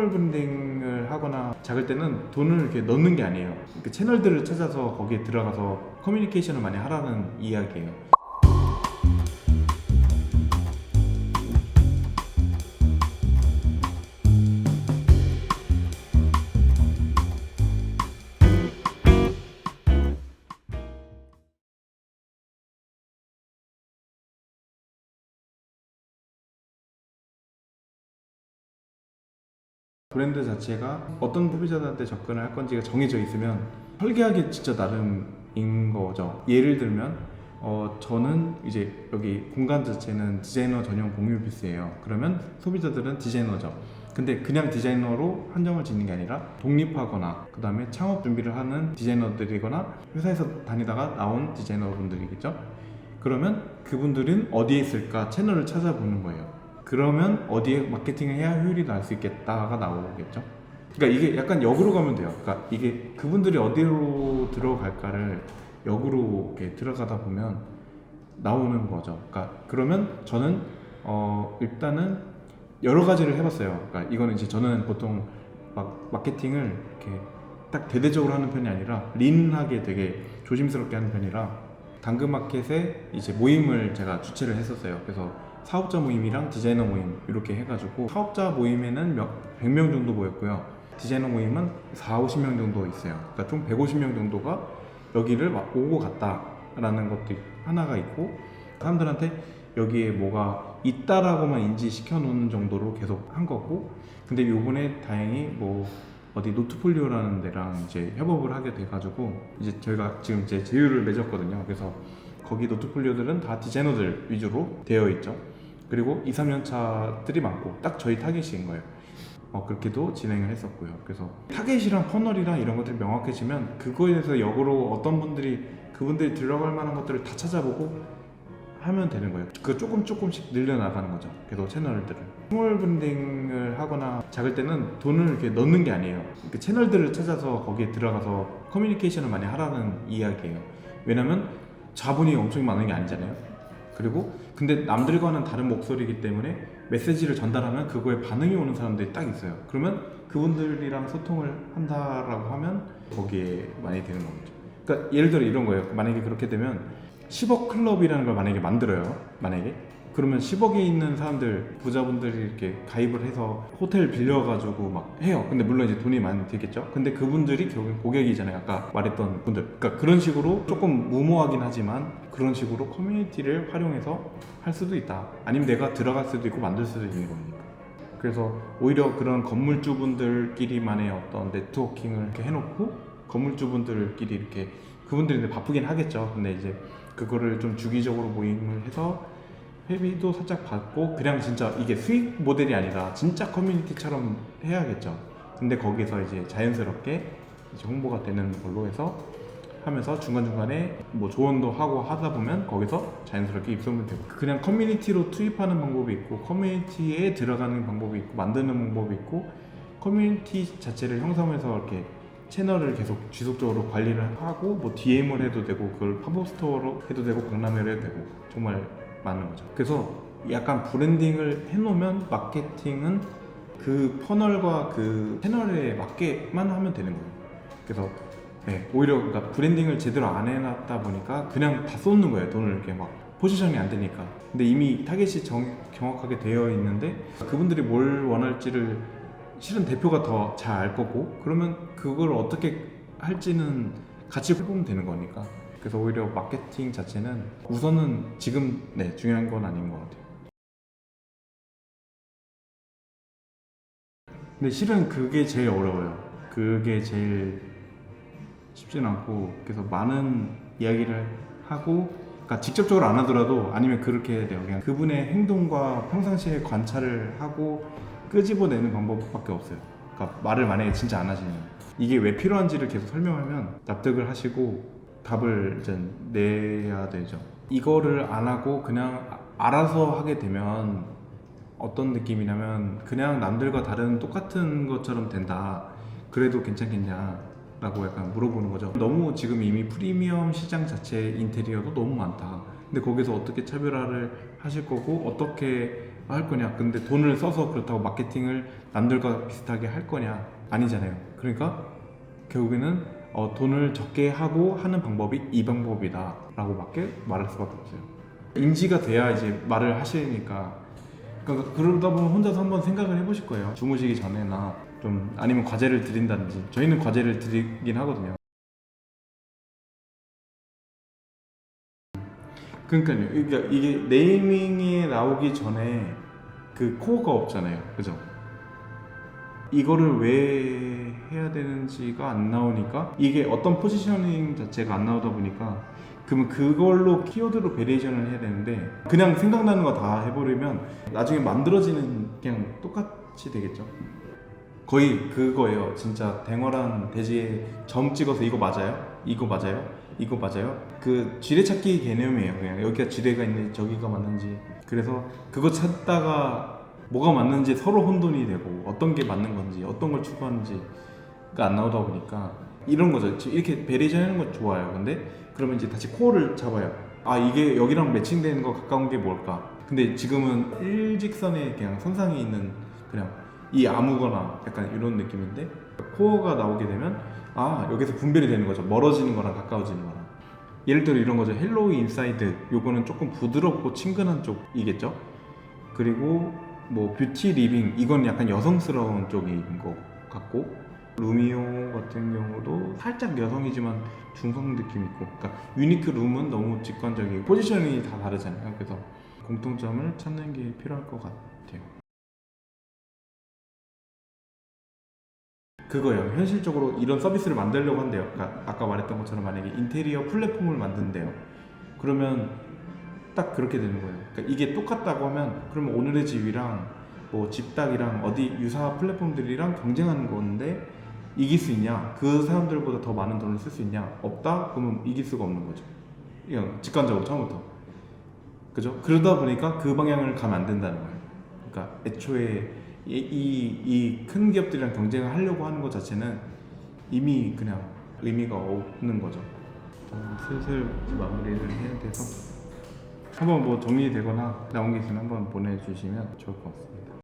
스몰 브랜딩을 하거나 작을 때는 돈을 이렇게 넣는 게 아니에요. 그 채널들을 찾아서 거기에 들어가서 커뮤니케이션을 많이 하라는 이야기예요. 브랜드 자체가 어떤 소비자들한테 접근을 할 건지가 정해져 있으면 설계하기 진짜 나름인 거죠. 예를 들면 저는 이제 여기 공간 자체는 디자이너 전용 공유 오피스예요. 그러면 소비자들은 디자이너죠. 근데 그냥 디자이너로 한정을 짓는 게 아니라 독립하거나 그 다음에 창업 준비를 하는 디자이너들이거나 회사에서 다니다가 나온 디자이너분들이겠죠. 그러면 그분들은 어디에 있을까 채널을 찾아보는 거예요. 그러면 어디에 마케팅을 해야 효율이 날 수 있겠다가 나오겠죠. 그러니까 이게 약간 역으로 가면 돼요. 그러니까 이게 그분들이 어디로 들어갈까를 역으로 이렇게 들어가다 보면 나오는 거죠. 그러니까 그러면 저는 일단은 여러 가지를 해봤어요. 그러니까 이거는 이제 저는 보통 막 마케팅을 이렇게 딱 대대적으로 하는 편이 아니라 린하게 되게 조심스럽게 하는 편이라 당근마켓에 이제 모임을 제가 주최를 했었어요. 그래서 사업자 모임이랑 디자이너 모임 이렇게 해가지고 사업자 모임에는 100명 정도 모였고요. 디자이너 모임은 40~50명 정도 있어요. 그러니까 총 150명 정도가 여기를 오고 갔다라는 것도 하나가 있고 사람들한테 여기에 뭐가 있다라고만 인지시켜 놓는 정도로 계속 한 거고, 근데 요번에 다행히 뭐 어디 노트폴리오라는 데랑 이제 협업을 하게 돼가지고 이제 저희가 지금 이제 제휴를 맺었거든요. 그래서 거기 노트폴리오들은 다 디자이너들 위주로 되어 있죠. 그리고 2~3년 차들이 많고 딱 저희 타겟인 거예요. 그렇게도 진행을 했었고요. 그래서 타겟이랑 퍼널이랑 이런 것들이 명확해지면 그거에 대해서 역으로 어떤 분들이 그분들이 들어갈 만한 것들을 다 찾아보고 하면 되는 거예요. 그 조금씩 늘려나가는 거죠. 계속 채널들을. 스몰 브랜딩을 하거나 작을 때는 돈을 이렇게 넣는 게 아니에요. 그 채널들을 찾아서 거기에 들어가서 커뮤니케이션을 많이 하라는 이야기예요. 왜냐면 자본이 엄청 많은 게 아니잖아요. 그리고 근데 남들과는 다른 목소리이기 때문에 메시지를 전달하면 그거에 반응이 오는 사람들이 딱 있어요. 그러면 그분들이랑 소통을 한다라고 하면 거기에 많이 되는 거죠. 그러니까 예를 들어 이런 거예요. 만약에 그렇게 되면 10억 클럽이라는 걸 만약에 만들어요. 만약에 그러면 10억에 있는 사람들 부자분들이 이렇게 가입을 해서 호텔 빌려가지고 막 해요. 근데 물론 이제 돈이 많이 들겠죠. 근데 그분들이 결국엔 고객이잖아요. 아까 말했던 분들. 그러니까 그런 식으로 조금 무모하긴 하지만 그런 식으로 커뮤니티를 활용해서 할 수도 있다. 아니면 내가 들어갈 수도 있고 만들 수도 있는 거니까. 그래서 오히려 그런 건물주분들끼리만의 어떤 네트워킹을 이렇게 해놓고 건물주분들끼리 이렇게 그분들이 이제 바쁘긴 하겠죠. 근데 이제 그거를 좀 주기적으로 모임을 해서 회비도 살짝 받고 그냥 진짜 이게 수익 모델이 아니라 진짜 커뮤니티처럼 해야겠죠. 근데 거기서 이제 자연스럽게 이제 홍보가 되는 걸로 해서 하면서 중간중간에 뭐 조언도 하고 하다 보면 거기서 자연스럽게 입소문이 되고, 그냥 커뮤니티로 투입하는 방법이 있고 커뮤니티에 들어가는 방법이 있고 만드는 방법이 있고 커뮤니티 자체를 형성해서 이렇게 채널을 계속 지속적으로 관리를 하고 뭐 DM을 해도 되고 그걸 팝업 스토어로 해도 되고 박람회로 해도 되고 정말 많은 거죠. 그래서 약간 브랜딩을 해놓으면 마케팅은 그 퍼널과 그 채널에 맞게만 하면 되는 거예요. 그래서 네, 오히려 그러니까 브랜딩을 제대로 안 해놨다 보니까 그냥 다 쏟는 거예요. 돈을 이렇게 막 포지션이 안 되니까. 근데 이미 타겟이 정확하게 되어 있는데 그분들이 뭘 원할지를 실은 대표가 더 잘 알 거고, 그러면 그걸 어떻게 할지는 같이 해보면 되는 거니까. 그래서 오히려 마케팅 자체는 우선은 지금 중요한 건 아닌 것 같아요. 근데 실은 그게 제일 어려워요. 그게 제일 쉽진 않고, 그래서 많은 이야기를 하고, 그러니까 직접적으로 안 하더라도 아니면 그렇게 해야 돼요. 그냥 그분의 행동과 평상시에 관찰을 하고 끄집어내는 방법밖에 없어요. 그러니까 말을 만약에 진짜 안 하시면 이게 왜 필요한지를 계속 설명하면 납득을 하시고 답을 이제 내야 되죠. 이거를 안 하고 그냥 알아서 하게 되면 어떤 느낌이냐면 그냥 남들과 다른 똑같은 것처럼 된다. 그래도 괜찮겠냐? 라고 약간 물어보는 거죠. 너무 지금 이미 프리미엄 시장 자체 인테리어도 너무 많다. 근데 거기서 어떻게 차별화를 하실 거고 어떻게 할 거냐? 근데 돈을 써서 그렇다고 마케팅을 남들과 비슷하게 할 거냐? 아니잖아요. 그러니까 결국에는 돈을 적게 하고 하는 방법이 이 방법이다 라고 밖에 말할 수밖에 없어요. 인지가 돼야 이제 말을 하시니까. 그러니까 그러다 보면 혼자서 한번 생각을 해보실 거예요. 주무시기 전에나 좀 아니면 과제를 드린다든지. 저희는 과제를 드리긴 하거든요. 그러니까요. 그러니까 이게 네이밍에 나오기 전에 그 코어가 없잖아요. 그죠? 이거를 왜 해야 되는지가 안 나오니까 이게 어떤 포지셔닝 자체가 안 나오다 보니까 그러면 그걸로 키워드로 베리에이션을 해야 되는데 그냥 생각나는 거 다 해버리면 나중에 만들어지는 그냥 똑같이 되겠죠. 거의 그거예요. 진짜 댕활한 대지에 점 찍어서 이거 맞아요? 이거 맞아요? 이거 맞아요? 그 지뢰찾기 개념이에요. 그냥 여기가 지뢰가 있는지 저기가 맞는지. 그래서 그거 찾다가 뭐가 맞는지 서로 혼돈이 되고 어떤 게 맞는 건지 어떤 걸 추구하는지가 안 나오다 보니까 이런 거죠. 이렇게 베리에이션 하는 건 좋아요. 근데 그러면 이제 다시 코어를 잡아요. 아 이게 여기랑 매칭되는 거 가까운 게 뭘까? 근데 지금은 일직선에 그냥 선상에 있는 그냥 이 아무거나 약간 이런 느낌인데 코어가 나오게 되면 아 여기서 분별이 되는 거죠. 멀어지는 거랑 가까워지는 거랑. 예를 들어 이런 거죠. 헬로우 인사이드 요거는 조금 부드럽고 친근한 쪽이겠죠. 그리고 뭐 뷰티 리빙 이건 약간 여성스러운 쪽인 것 같고 루미오 같은 경우도 살짝 여성이지만 중성 느낌 있고 그러니까 유니크 룸은 너무 직관적이고 포지셔닝이 다 다르잖아요. 그래서 공통점을 찾는 게 필요할 것 같아요. 그거예요. 현실적으로 이런 서비스를 만들려고 한대요. 그러니까 아까 말했던 것처럼 만약에 인테리어 플랫폼을 만든대요. 그러면 딱 그렇게 되는 거예요. 그러니까 이게 똑같다고 하면 그러면 오늘의 집이랑 뭐 집닥이랑 어디 유사 플랫폼들이랑 경쟁하는 건데 이길 수 있냐? 그 사람들보다 더 많은 돈을 쓸 수 있냐? 없다? 그러면 이길 수가 없는 거죠. 그냥 직관적으로 처음부터. 그죠? 그러다 보니까 그 방향을 가면 안 된다는 거예요. 그러니까 애초에 이 큰 기업들이랑 경쟁을 하려고 하는 것 자체는 이미 그냥 의미가 없는 거죠. 슬슬 마무리를 해야 돼서 한번 뭐 정리되거나 나온 게 있으면 한번 보내주시면 좋을 것 같습니다.